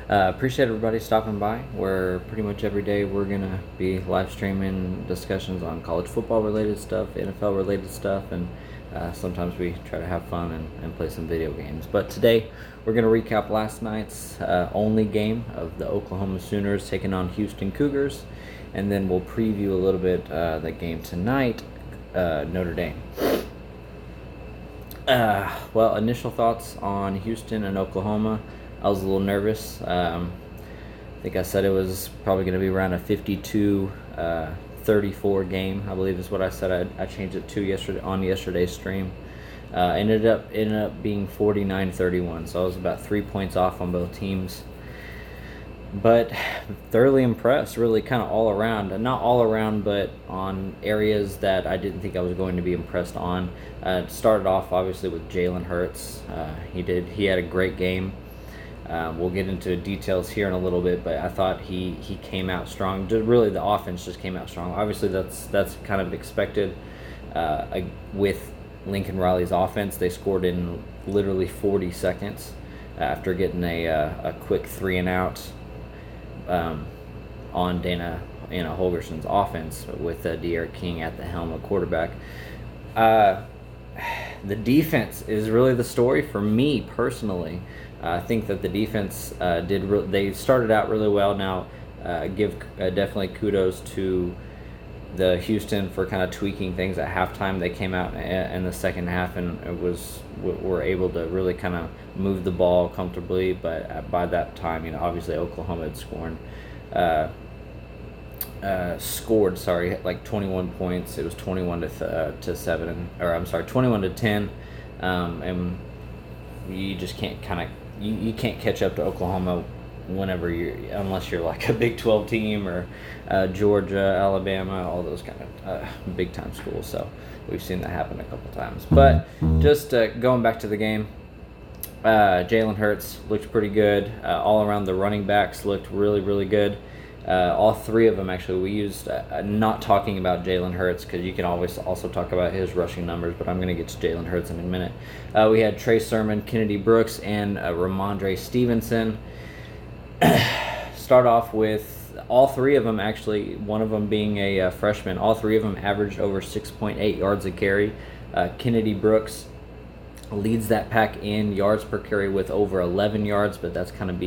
Appreciate everybody stopping by. Where pretty much every day we're gonna be live streaming discussions on college football related stuff, NFL related stuff, and sometimes we try to have fun and play some video games. But today we're gonna recap last night's only game of the Oklahoma Sooners taking on Houston Cougars, and then we'll preview a little bit the game tonight, Notre Dame. Well, initial thoughts on Houston and Oklahoma. I was a little nervous. I think I said it was probably going to be around a 52-34 game, I believe is what I said. I changed it to yesterday's stream. Ended up being 49-31, so I was about 3 points off on both teams. But thoroughly impressed, really kind of all around. Not all around, but on areas that I didn't think I was going to be impressed on. Started off, obviously, with Jalen Hurts. He had a great game. We'll get into details here in a little bit, but I thought he came out strong. Really, the offense just came out strong. Obviously, that's kind of expected. With Lincoln Riley's offense, they scored in literally 40 seconds after getting a quick 3-and-out on Dana Holgerson's offense with De'Aaron King at the helm of quarterback. The defense is really the story for me personally. I think that the defense they started out really well. Now, give definitely kudos to the Houston for kind of tweaking things at halftime. They came out in the second half and were able to really kind of move the ball comfortably. But by that time, obviously Oklahoma had scored like 21 points. It was 21 to 7, or I'm sorry, 21 to 10, and you just can't you can't catch up to Oklahoma unless you're like a Big 12 team or Georgia, Alabama, all those kind of big time schools. So we've seen that happen a couple times. But just going back to the game, Jalen Hurts looked pretty good. All around the running backs looked really, really good. All three of them, actually, we used, not talking about Jalen Hurts because you can always also talk about his rushing numbers, but I'm going to get to Jalen Hurts in a minute. We had Trey Sermon, Kennedy Brooks, and Ramondre Stevenson. Start off with all three of them, actually, one of them being a freshman. All three of them averaged over 6.8 yards a carry. Kennedy Brooks leads that pack in yards per carry with over 11 yards, but that's kind of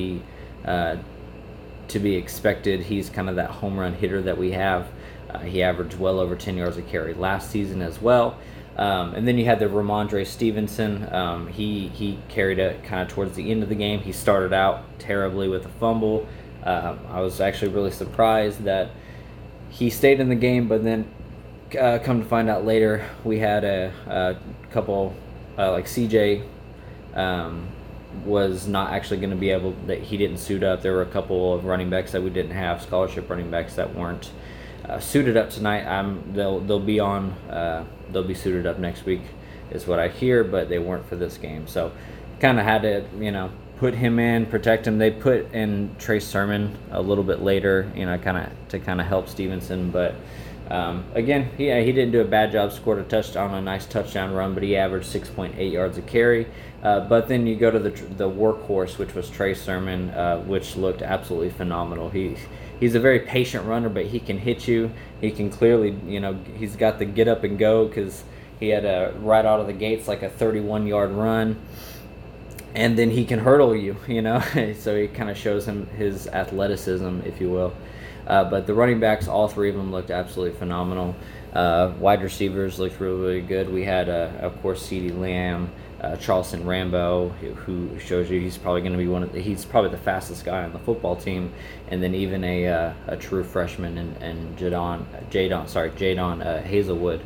to be expected. He's kind of that home run hitter that we have. He averaged well over 10 yards a carry last season as well. And then you had the Ramondre Stevenson. He carried it kind of towards the end of the game. He started out terribly with a fumble. I was actually really surprised that he stayed in the game, but then come to find out later, we had a couple, like CJ was not actually going to be able, that he didn't suit up. There were a couple of running backs that we didn't have, scholarship running backs that weren't suited up tonight. They'll be suited up next week is what I hear, but they weren't for this game. So kind of had to put him in, protect him. They put in Trey Sermon a little bit later, to kind of help Stevenson, but again, he didn't do a bad job. Scored a nice touchdown run, but he averaged 6.8 yards a carry. But then you go to the workhorse, which was Trey Sermon, which looked absolutely phenomenal. He's a very patient runner, but he can hit you. He can clearly, he's got the get up and go, because he had right out of the gates like a 31-yard run, and then he can hurdle you, So he kind of shows him his athleticism, if you will. But the running backs, all three of them looked absolutely phenomenal. Wide receivers looked really, really good. We had, of course, CeeDee Lamb, Charleston Rambo, who shows you he's probably going to be he's probably the fastest guy on the football team, and then even a true freshman and Jadon Hazelwood,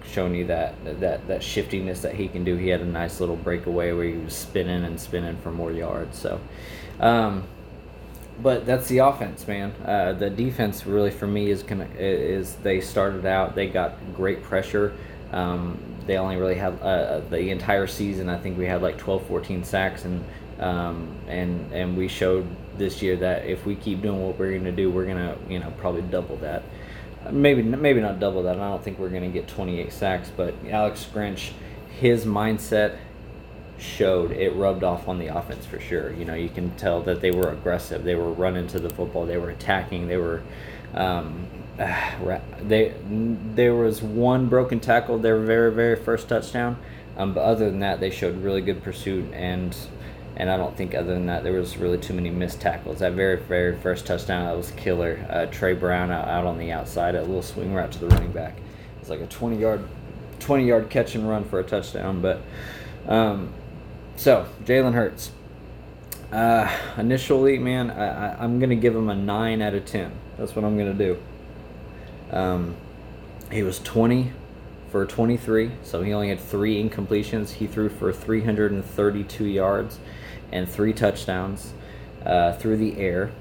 showing you that shiftiness that he can do. He had a nice little breakaway where he was spinning for more yards. So, but that's the offense, man. The defense really for me is they started out, they got great pressure. They only really had the entire season, I think we had like 12-14 sacks, and we showed this year that if we keep doing what we're going to do, we're going to probably double that. Maybe not double that. I don't think we're going to get 28 sacks, but Alex Grinch, his mindset showed. It rubbed off on the offense for sure. You know, you can tell that they were aggressive. They were running to the football. They were attacking. They were. There was one broken tackle their very, very first touchdown, but other than that, they showed really good pursuit, and I don't think other than that there was really too many missed tackles. That very, very first touchdown, that was killer. Trey Brown out on the outside, a little swing route to the running back. It's like a 20-yard catch and run for a touchdown. But so Jalen Hurts. Initially, man, I'm gonna give him a 9 out of 10. That's what I'm gonna do. He was 20 for 23, so he only had 3 incompletions. He threw for 332 yards and 3 touchdowns through the air.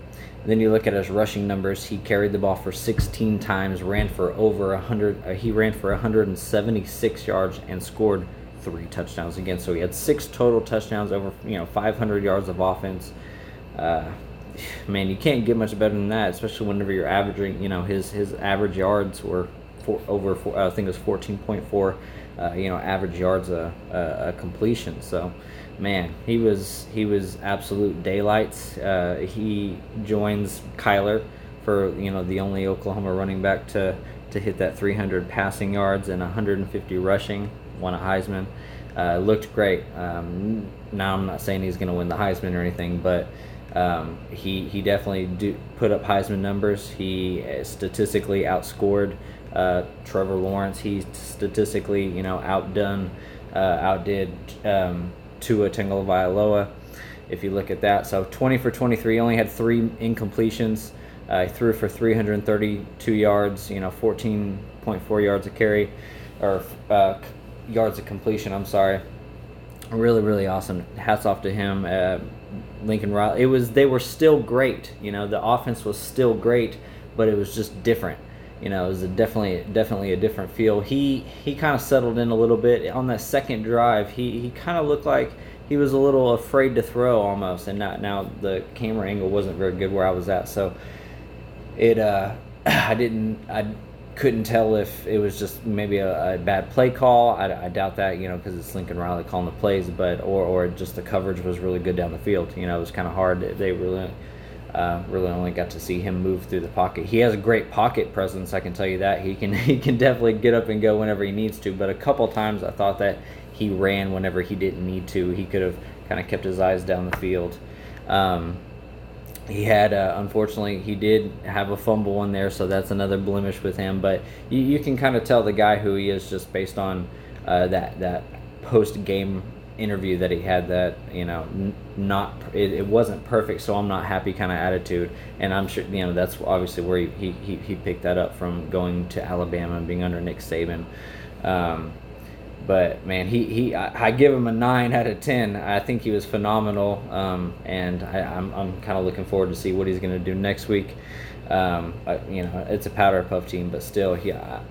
Then you look at his rushing numbers. He carried the ball for 16 times, ran for over 100. He ran for 176 yards and scored 3 touchdowns again. So he had 6 total touchdowns, over 500 yards of offense. Man, you can't get much better than that, especially whenever you're averaging. His average yards were I think it was 14.4. Average yards a completion. So, man, he was absolute daylights. He joins Kyler for the only Oklahoma running back to hit that 300 passing yards and 150 rushing. Won a Heisman. Looked great. Now I'm not saying he's going to win the Heisman or anything, but he definitely put up Heisman numbers. He statistically outscored Trevor Lawrence. He statistically outdid Tua Tagovailoa, if you look at that. So 20 for 23, only had 3 incompletions. He threw for 332 yards, 14.4 yards a carry, or yards of completion, I'm sorry. Really, really awesome. Hats off to him. Lincoln Riley. They were still great. The offense was still great, but it was just different. It was definitely a different feel. He kind of settled in a little bit on that second drive. He kind of looked like he was a little afraid to throw almost, and now the camera angle wasn't very good where I was at, so I couldn't tell if it was just maybe a bad play call. I doubt that, because it's Lincoln Riley calling the plays, but or just the coverage was really good down the field. It was kind of hard. They really only got to see him move through the pocket. He has a great pocket presence, I can tell you that. He can definitely get up and go whenever he needs to, but a couple times I thought that he ran whenever he didn't need to. He could have kind of kept his eyes down the field. He had, unfortunately, he did have a fumble in there, so that's another blemish with him. But you can kind of tell the guy who he is just based on that post-game interview that he had. That it wasn't perfect, so I'm not happy kind of attitude. And I'm sure that's obviously where he picked that up from going to Alabama and being under Nick Saban. But man, I give him a 9 out of 10. I think he was phenomenal, and I'm kind of looking forward to see what he's going to do next week. It's a powder puff team, but still,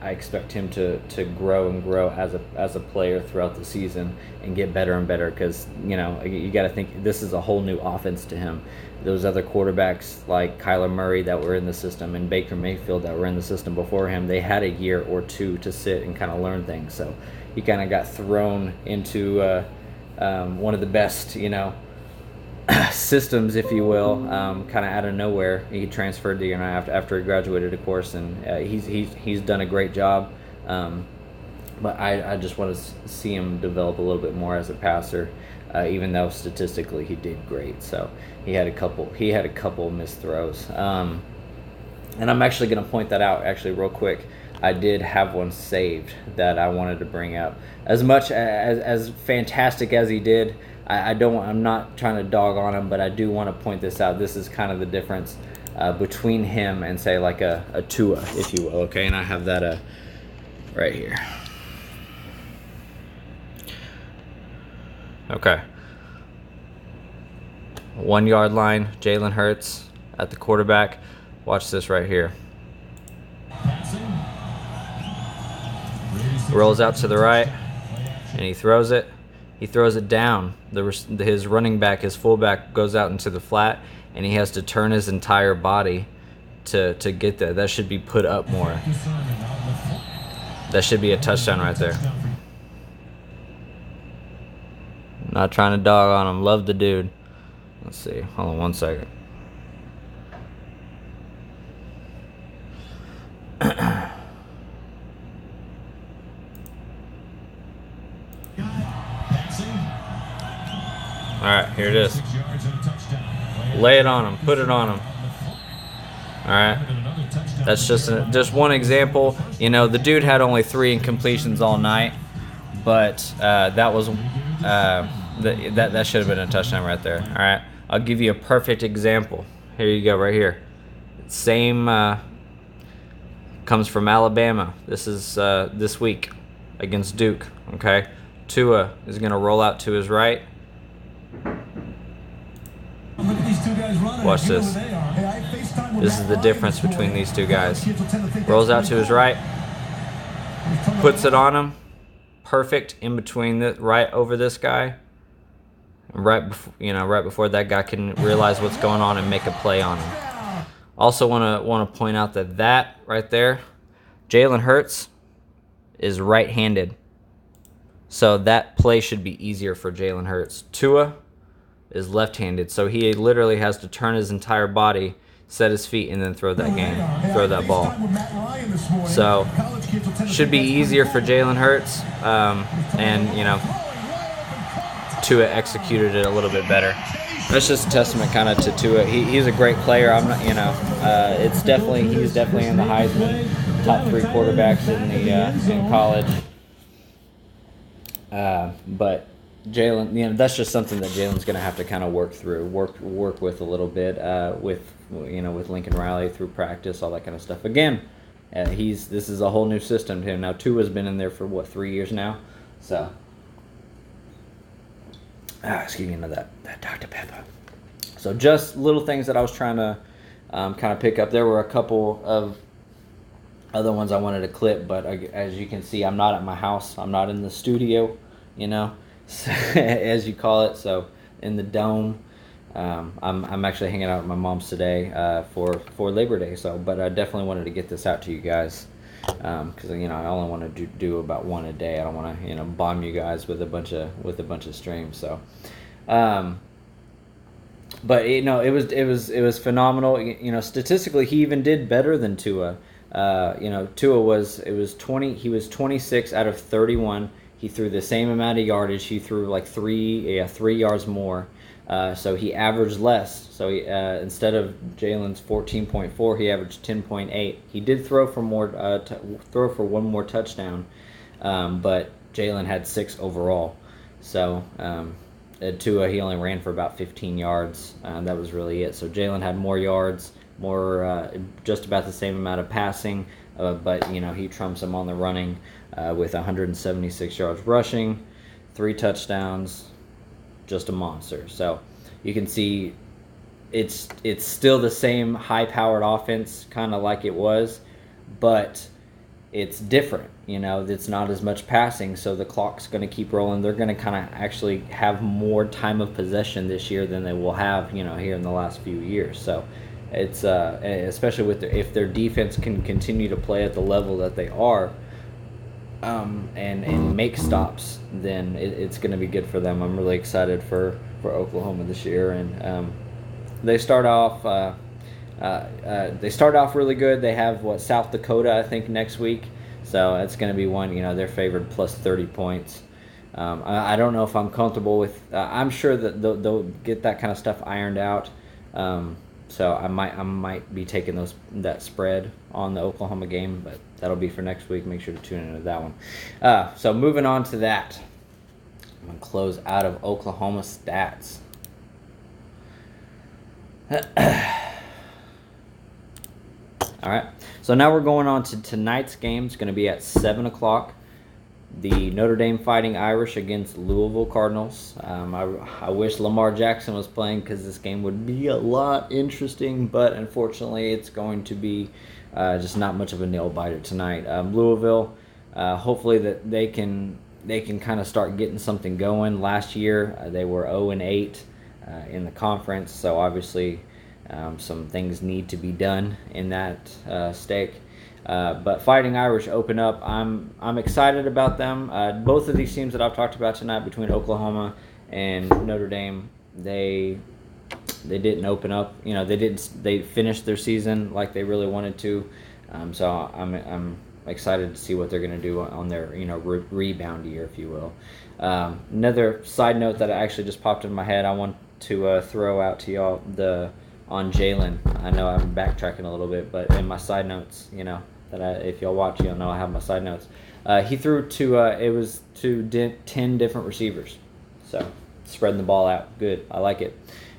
I expect him to grow and grow as a player throughout the season and get better and better. Because you got to think this is a whole new offense to him. Those other quarterbacks like Kyler Murray that were in the system and Baker Mayfield that were in the system before him, they had a year or two to sit and kind of learn things. So he kind of got thrown into one of the best, systems, if you will, kind of out of nowhere. He transferred the year after he graduated, of course, and he's done a great job. But I just want to see him develop a little bit more as a passer, even though statistically he did great. So he had a couple missed throws, and I'm actually going to point that out real quick. I did have one saved that I wanted to bring up. As much as fantastic as he did, I'm not trying to dog on him, but I do want to point this out. This is kind of the difference between him and, say, like a Tua, if you will. Okay, and I have that right here. Okay. 1 yard line, Jalen Hurts at the quarterback. Watch this right here. Rolls out to the right, and he throws it. He throws it down. His running back, his fullback, goes out into the flat, and he has to turn his entire body to get there. That should be put up more. That should be a touchdown right there. Not trying to dog on him. Love the dude. Let's see. Hold on 1 second. All right, here it is. Lay it on him. Put it on him. All right. That's just one example. You know, the dude had only 3 incompletions all night, but that was that should have been a touchdown right there. All right. I'll give you a perfect example. Here you go, right here. Same comes from Alabama. This is this week against Duke. Okay. Tua is going to roll out to his right. Watch this. This is the difference between these two guys. Rolls out to his right, puts it on him, perfect in between the right over this guy, right before that guy can realize what's going on and make a play on him. Also want to point out that right there, Jalen Hurts is right-handed, so that play should be easier for Jalen Hurts. Tua is left-handed, so he literally has to turn his entire body, set his feet, and then throw that ball. So should be easier for Jalen Hurts, and you know, Tua executed it a little bit better. That's just a testament kind of to Tua. He's a great player. I'm not, you know, he's definitely in the Heisman top 3 quarterbacks in college. But Jalen, you know, that's just something that Jalen's going to have to kind of work with a little bit, with Lincoln Riley through practice, all that kind of stuff. Again, this is a whole new system to him. Now, Tua's been in there for 3 years now, so excuse me, that Dr. Pepper. So just little things that I was trying to kind of pick up. There were a couple of other ones I wanted to clip, but as you can see, I'm not at my house. I'm not in the studio, you know. As you call it, so in the dome. I'm actually hanging out with my mom's today for Labor Day. So, but I definitely wanted to get this out to you guys because you know I only want to do about one a day. I don't want to bomb you guys with a bunch of streams. So, but you know it was phenomenal. You know, statistically he even did better than Tua. Tua was 26 out of 31. He threw the same amount of yardage. He threw like 3 yards more. So he averaged less. So he, instead of Jalen's 14.4, he averaged 10.8. He did throw for one more touchdown, but Jalen had 6 overall. So at Tua, he only ran for about 15 yards. That was really it. So Jalen had more yards, just about the same amount of passing, but you know he trumps him on the running. With 176 yards rushing, 3 touchdowns, just a monster. So you can see it's still the same high-powered offense, kind of like it was, but it's different. You know, it's not as much passing, so the clock's going to keep rolling. They're going to kind of actually have more time of possession this year than they will have, you know, here in the last few years. So it's especially if their defense can continue to play at the level that they are. And make stops, then it's going to be good for them. I'm really excited for Oklahoma this year, and they start off really good. They have South Dakota, I think, next week, so it's going to be one. You know, they're favored plus 30 points. I don't know if I'm comfortable with. I'm sure that they'll get that kind of stuff ironed out. So I might be taking that spread on the Oklahoma game, but that'll be for next week. Make sure to tune into that one. So moving on to that, I'm gonna close out of Oklahoma stats. All right. So now we're going on to tonight's game. It's going to be at 7 o'clock. The Notre Dame Fighting Irish against Louisville Cardinals. I wish Lamar Jackson was playing because this game would be a lot interesting, but unfortunately it's going to be just not much of a nail-biter tonight. Louisville, hopefully that they can kind of start getting something going. Last year they were 0-8 in the conference, so obviously some things need to be done in that stake. But Fighting Irish open up. I'm excited about them. Both of these teams that I've talked about tonight, between Oklahoma and Notre Dame, they didn't open up. They finished their season like they really wanted to. So I'm excited to see what they're going to do on their rebound year, if you will. Another side note that actually just popped in my head, I want to throw out to y'all on Jalen. I know I'm backtracking a little bit, but in my side notes, if y'all watch, you'll know I have my side notes. He threw to 10 different receivers, so spreading the ball out. Good, I like it.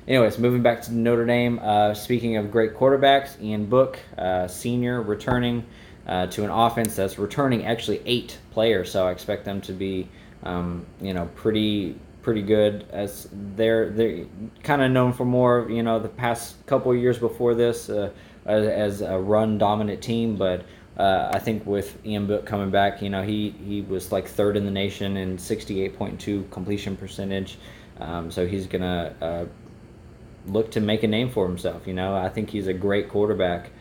Anyways, moving back to Notre Dame. Speaking of great quarterbacks, Ian Book, senior, returning to an offense that's returning actually 8 players. So I expect them to be, pretty good. As they're kind of known for more, the past couple of years before this as a run dominant team, but. I think with Ian Book coming back, he was like 3rd in the nation in 68.2 completion percentage. So he's going to look to make a name for himself. I think he's a great quarterback.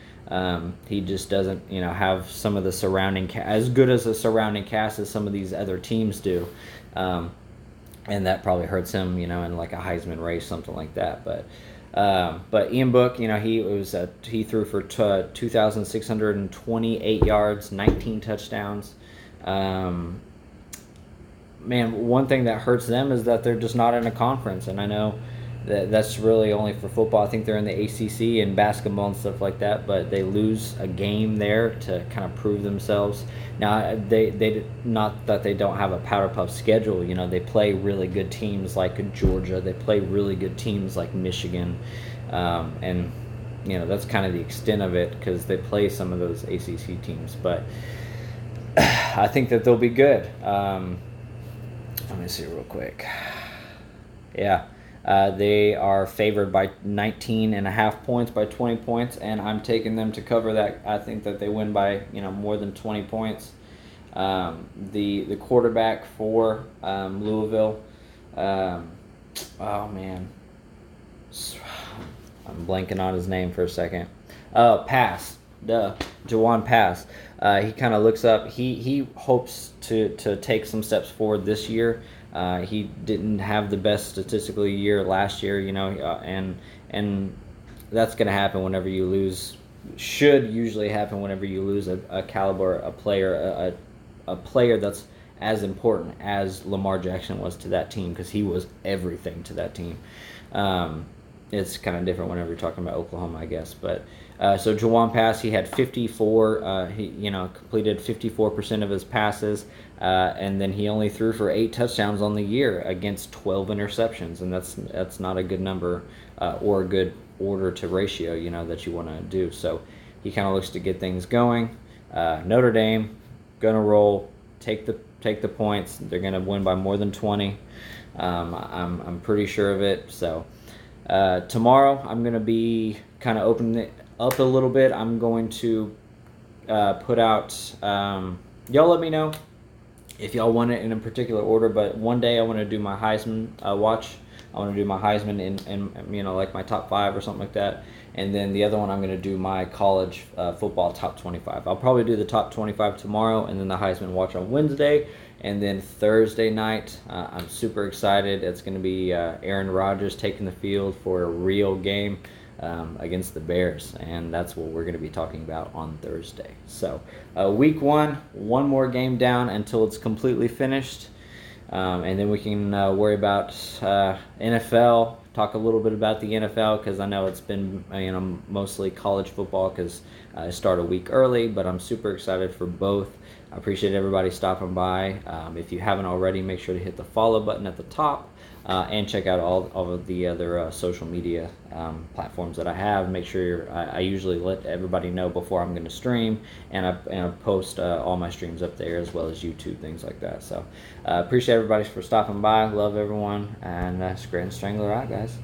He just doesn't, have some of the surrounding as good as a surrounding cast as some of these other teams do. And that probably hurts him, in like a Heisman race, something like that. But Ian Book, he threw for 2,628 yards, 19 touchdowns. Man, one thing that hurts them is that they're just not in a conference, and I know that's really only for football. I think they're in the ACC and basketball and stuff like that, but they lose a game there to kind of prove themselves. Now, they not that they don't have a Powder Puff schedule. They play really good teams like Georgia. They play really good teams like Michigan, and that's kind of the extent of it because they play some of those ACC teams. But I think that they'll be good. Let me see real quick. Yeah. They are favored by 19.5 points, by 20 points, and I'm taking them to cover that. I think that they win by more than 20 points. The quarterback for Louisville, oh man, I'm blanking on his name for a second. Pass, Jawan Pass. He kind of looks up. He hopes to take some steps forward this year. He didn't have the best statistical year last year, and that's going to happen whenever you lose. Should usually happen whenever you lose a caliber, a player that's as important as Lamar Jackson was to that team, because he was everything to that team. It's kind of different whenever you're talking about Oklahoma, I guess. But so Jawan Pass, he had 54. He completed 54% of his passes, and then he only threw for 8 touchdowns on the year against 12 interceptions, and that's not a good number or a good order to ratio, that you want to do. So he kind of looks to get things going. Notre Dame gonna roll, take the points. They're gonna win by more than 20. I'm pretty sure of it. So. Tomorrow, I'm going to be kind of opening it up a little bit. I'm going to put out, y'all let me know if y'all want it in a particular order, but one day I want to do my Heisman watch. I want to do my Heisman in like my top 5 or something like that. And then the other one, I'm going to do my college football top 25. I'll probably do the top 25 tomorrow, and then the Heisman watch on Wednesday. And then Thursday night, I'm super excited. It's going to be Aaron Rodgers taking the field for a real game against the Bears. And that's what we're going to be talking about on Thursday. So week 1, one more game down until it's completely finished. And then we can worry about NFL, talk a little bit about the NFL, because I know it's been mostly college football because I start a week early, but I'm super excited for both. I appreciate everybody stopping by. If you haven't already, make sure to hit the follow button at the top and check out all of the other social media platforms that I have. Make sure I usually let everybody know before I'm going to stream, and I post all my streams up there as well as YouTube, things like that. So appreciate everybody for stopping by. Love everyone, and Scranton Strangler out, guys.